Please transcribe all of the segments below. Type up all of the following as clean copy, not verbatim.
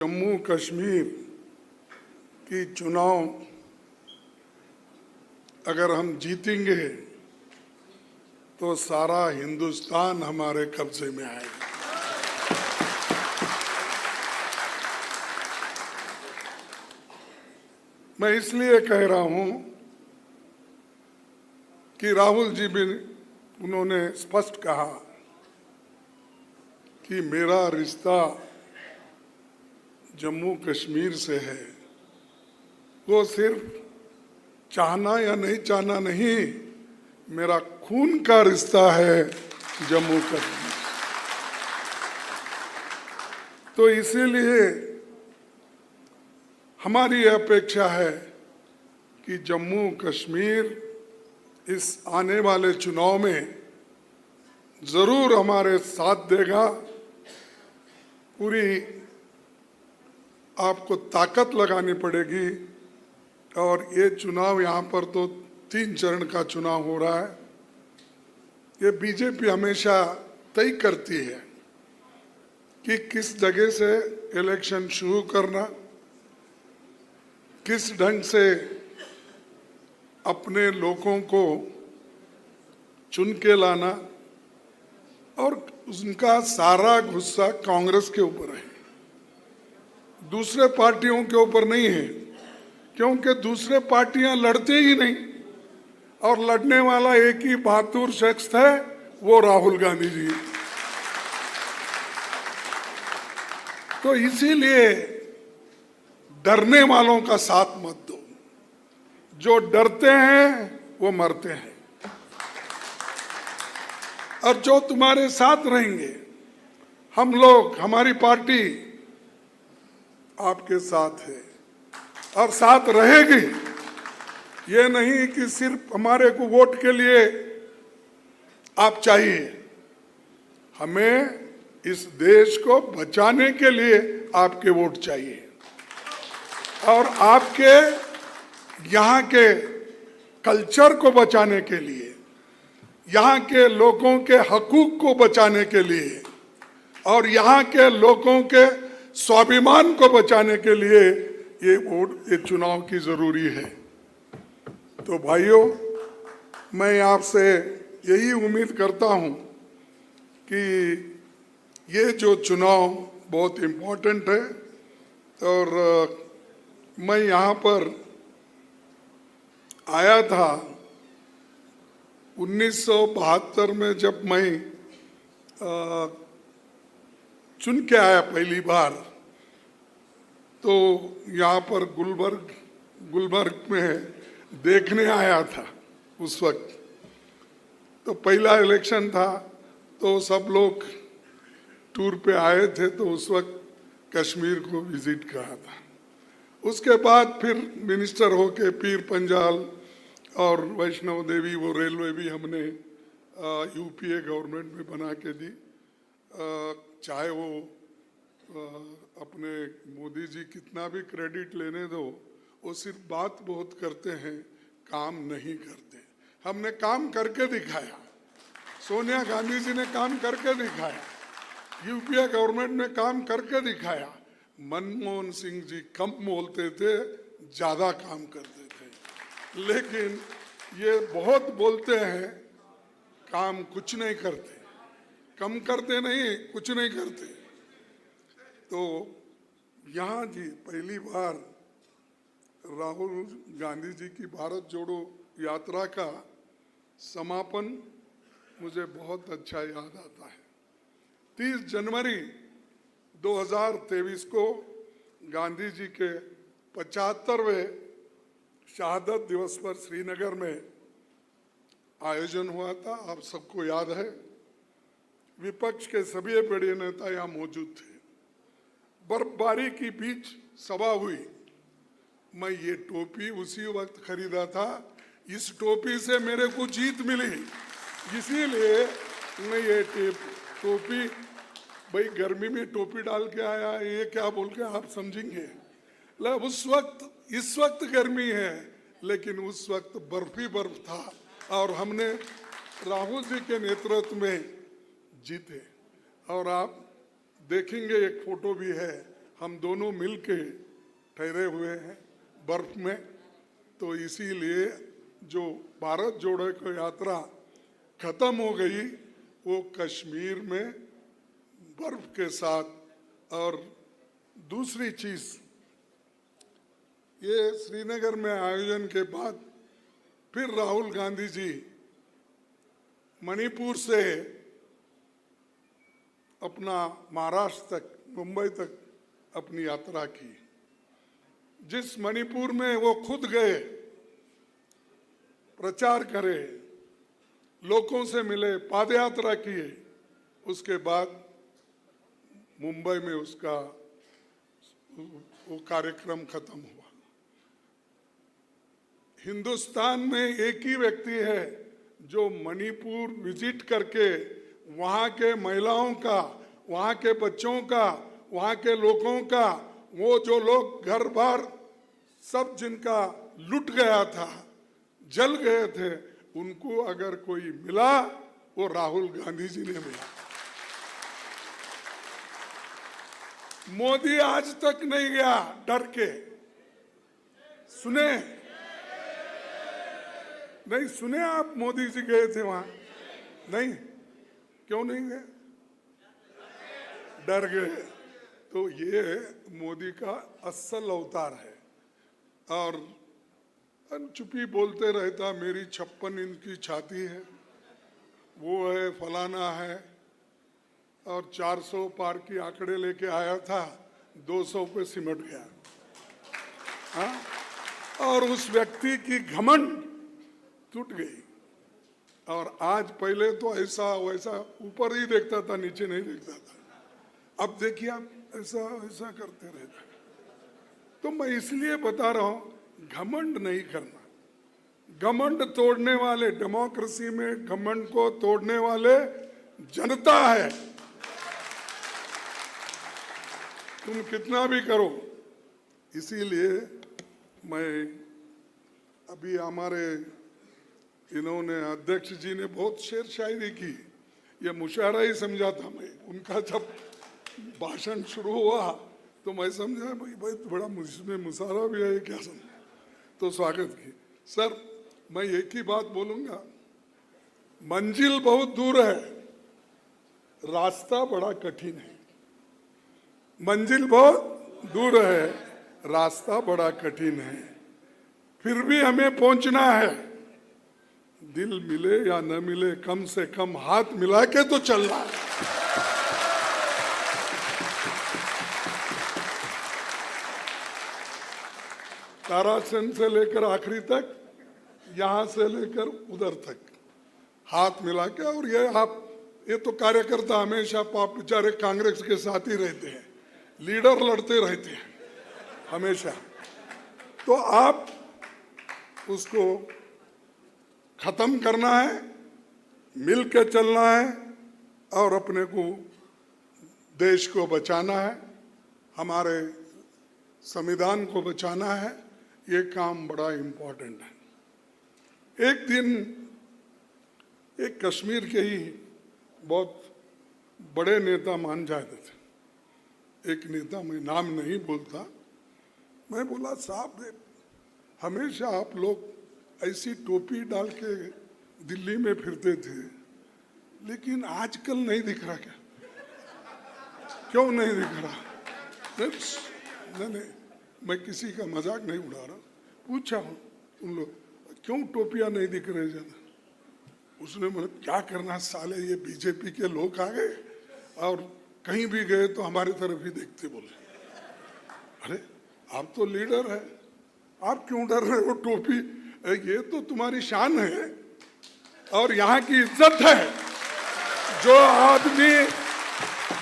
जम्मू कश्मीर की चुनाव अगर हम जीतेंगे तो सारा हिंदुस्तान हमारे कब्जे में आएगा। मैं इसलिए कह रहा हूं कि राहुल जी भी उन्होंने स्पष्ट कहा कि मेरा रिश्ता जम्मू कश्मीर से है। वो सिर्फ चाहना या नहीं चाहना नहीं, मेरा खून का रिश्ता है जम्मू कश्मीर। तो इसीलिए हमारी अपेक्षा है कि जम्मू कश्मीर इस आने वाले चुनाव में जरूर हमारे साथ देगा। पूरी आपको ताकत लगानी पड़ेगी। और ये चुनाव यहाँ पर तो 3 चरण का चुनाव हो रहा है। ये बीजेपी हमेशा तय करती है कि किस जगह से इलेक्शन शुरू करना, किस ढंग से अपने लोगों को चुन के लाना, और उनका सारा गुस्सा कांग्रेस के ऊपर है, दूसरे पार्टियों के ऊपर नहीं है, क्योंकि दूसरे पार्टियां लड़ते ही नहीं और लड़ने वाला एक ही बहादुर शख्स है, वो राहुल गांधी जी। तो इसीलिए डरने वालों का साथ मत दो। जो डरते हैं वो मरते हैं, और जो तुम्हारे साथ रहेंगे, हम लोग, हमारी पार्टी आपके साथ है और साथ रहेगी। ये नहीं कि सिर्फ हमारे को वोट के लिए आप चाहिए, हमें इस देश को बचाने के लिए आपके वोट चाहिए, और आपके यहाँ के कल्चर को बचाने के लिए, यहाँ के लोगों के हकूक को बचाने के लिए, और यहाँ के लोगों के स्वाभिमान को बचाने के लिए ये वोट, ये चुनाव की जरूरी है। तो भाइयों, मैं आपसे यही उम्मीद करता हूं कि ये जो चुनाव बहुत इम्पोर्टेंट है। और मैं यहाँ पर आया था 1972 में, जब मैं चुन के आया पहली बार, तो यहाँ पर गुलबर्ग में देखने आया था उस वक्त। तो पहला इलेक्शन था, तो सब लोग टूर पे आए थे, तो उस वक्त कश्मीर को विजिट करा था। उसके बाद फिर मिनिस्टर होके पीर पंजाल और वैष्णो देवी, वो रेलवे भी हमने यूपीए गवर्नमेंट में बना के दी। चाहे वो अपने मोदी जी कितना भी क्रेडिट लेने दो, वो सिर्फ बात बहुत करते हैं, काम नहीं करते। हमने काम करके दिखाया, सोनिया गांधी जी ने काम करके दिखाया, यूपीए गवर्नमेंट ने काम करके दिखाया। मनमोहन सिंह जी कम बोलते थे, ज़्यादा काम करते थे, लेकिन ये बहुत बोलते हैं, काम कुछ नहीं करते, कम करते नहीं, कुछ नहीं करते। तो यहाँ जी पहली बार राहुल गांधी जी की भारत जोड़ो यात्रा का समापन मुझे बहुत अच्छा याद आता है। 30 जनवरी 2023 को गांधी जी के 75वें शहादत दिवस पर श्रीनगर में आयोजन हुआ था, आप सबको याद है। विपक्ष के सभी बड़े नेता यहाँ मौजूद थे। बर्फबारी के बीच सभा हुई। मैं ये टोपी उसी वक्त खरीदा था, इस टोपी से मेरे को जीत मिली, इसीलिए मैं ये टोपी, भाई गर्मी में टोपी डाल के आया, ये क्या बोल के आप समझेंगे। उस वक्त, इस वक्त गर्मी है, लेकिन उस वक्त बर्फ ही बर्फ था, और हमने राहुल जी के नेतृत्व में जीते। और आप देखेंगे, एक फोटो भी है, हम दोनों मिलके ठहरे हुए हैं बर्फ में। तो इसीलिए जो भारत जोड़ो की यात्रा खत्म हो गई वो कश्मीर में बर्फ के साथ। और दूसरी चीज, ये श्रीनगर में आयोजन के बाद फिर राहुल गांधी जी मणिपुर से अपना महाराष्ट्र तक, मुंबई तक अपनी यात्रा की। जिस मणिपुर में वो खुद गए, प्रचार करे, लोगों से मिले, पादयात्रा किए, उसके बाद मुंबई में उसका वो कार्यक्रम खत्म हुआ। हिंदुस्तान में एक ही व्यक्ति है जो मणिपुर विजिट करके वहाँ के महिलाओं का, वहाँ के बच्चों का, वहाँ के लोगों का, वो जो लोग घर बार सब जिनका लुट गया था, जल गए थे, उनको अगर कोई मिला वो राहुल गांधी जी ने मिला। मोदी आज तक नहीं गया डर के। सुने नहीं? सुने आप मोदी जी गए थे वहां? नहीं? क्यों नहीं गए? डर गए। तो ये मोदी का असल अवतार है। और चुपी बोलते रहता, मेरी 56 इंच की छाती है, वो है, फलाना है, और 400 पार की आंकड़े लेके आया था, 200 पे सिमट गया। हाँ? और उस व्यक्ति की घमंड टूट गई। और आज, पहले तो ऐसा वैसा ऊपर ही देखता था, नीचे नहीं देखता था। अब देखिए आप ऐसा ऐसा करते रहते। तो मैं इसलिए बता रहा हूं, घमंड नहीं करना। घमंड तोड़ने वाले, डेमोक्रेसी में घमंड को तोड़ने वाले जनता है। तुम कितना भी करो। इसीलिए मैं अभी हमारे इन्होंने अध्यक्ष जी ने बहुत शेर शायरी की, ये मुशायरा ही समझा था मैं। उनका जब भाषण शुरू हुआ तो मैं समझा भाई बड़ा मुझमें मुशायरा भी है क्या, समझा, तो स्वागत की। सर मैं एक ही बात बोलूंगा, मंजिल बहुत दूर है, रास्ता बड़ा कठिन है। मंजिल बहुत दूर है, रास्ता बड़ा कठिन है, फिर भी हमें पहुंचना है। दिल मिले या न मिले, कम से कम हाथ मिला के तो चलना है। तारासन से लेकर आखिरी तक, यहां से लेकर उधर तक हाथ मिला के। और ये तो कार्यकर्ता हमेशा आप बेचारे कांग्रेस के साथ ही रहते हैं, लीडर लड़ते रहते हैं हमेशा। तो आप उसको खत्म करना है, मिल के चलना है, और अपने को, देश को बचाना है, हमारे संविधान को बचाना है। ये काम बड़ा इम्पोर्टेंट है। एक दिन एक कश्मीर के ही बहुत बड़े नेता मान जाते थे, एक नेता, मैं नाम नहीं बोलता, मैं बोला साहब हमेशा आप लोग ऐसी टोपी डाल के दिल्ली में फिरते थे, लेकिन आजकल नहीं दिख रहा क्या? क्यों नहीं दिख रहा? नहीं, मैं किसी का मजाक नहीं उड़ा रहा। पूछा हूँ उन लोग, क्यों टोपियां नहीं दिख रहे ज्यादा? उसने बोला क्या करना साले, ये बीजेपी के लोग आ गए और कहीं भी गए तो हमारी तरफ ही देखते। बोले अरे आप तो लीडर है, आप क्यों डर रहे हो? टोपी ये तो तुम्हारी शान है और यहाँ की इज्जत है। जो आदमी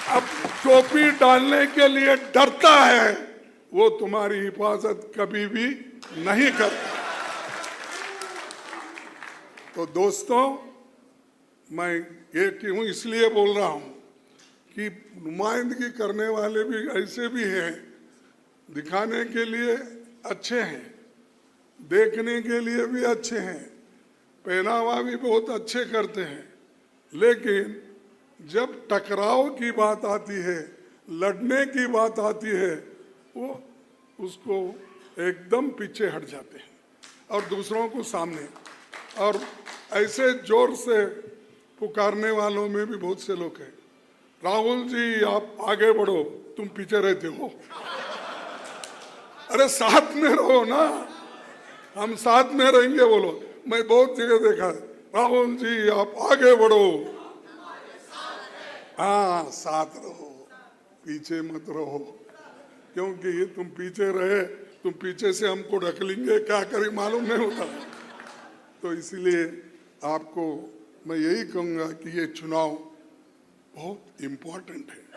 अब टोपी डालने के लिए डरता है वो तुम्हारी हिफाजत कभी भी नहीं करता। तो दोस्तों, मैं ये क्यों इसलिए बोल रहा हूं कि नुमाइंदगी करने वाले भी ऐसे भी हैं, दिखाने के लिए अच्छे हैं, देखने के लिए भी अच्छे हैं, पहनावा भी बहुत अच्छे करते हैं, लेकिन जब टकराव की बात आती है, लड़ने की बात आती है वो उसको एकदम पीछे हट जाते हैं और दूसरों को सामने। और ऐसे जोर से पुकारने वालों में भी बहुत से लोग हैं, राहुल जी आप आगे बढ़ो, तुम पीछे रहते हो। अरे साथ में रहो ना, हम साथ में रहेंगे बोलो। मैं बहुत जगह देखा है, राहुल जी आप आगे बढ़ो, हाँ साथ रहो, पीछे मत रहो, क्योंकि तुम पीछे रहे, तुम पीछे से हमको ढकलेंगे, क्या करें मालूम नहीं होता। तो इसलिए आपको मैं यही कहूंगा कि ये चुनाव बहुत इम्पोर्टेंट है।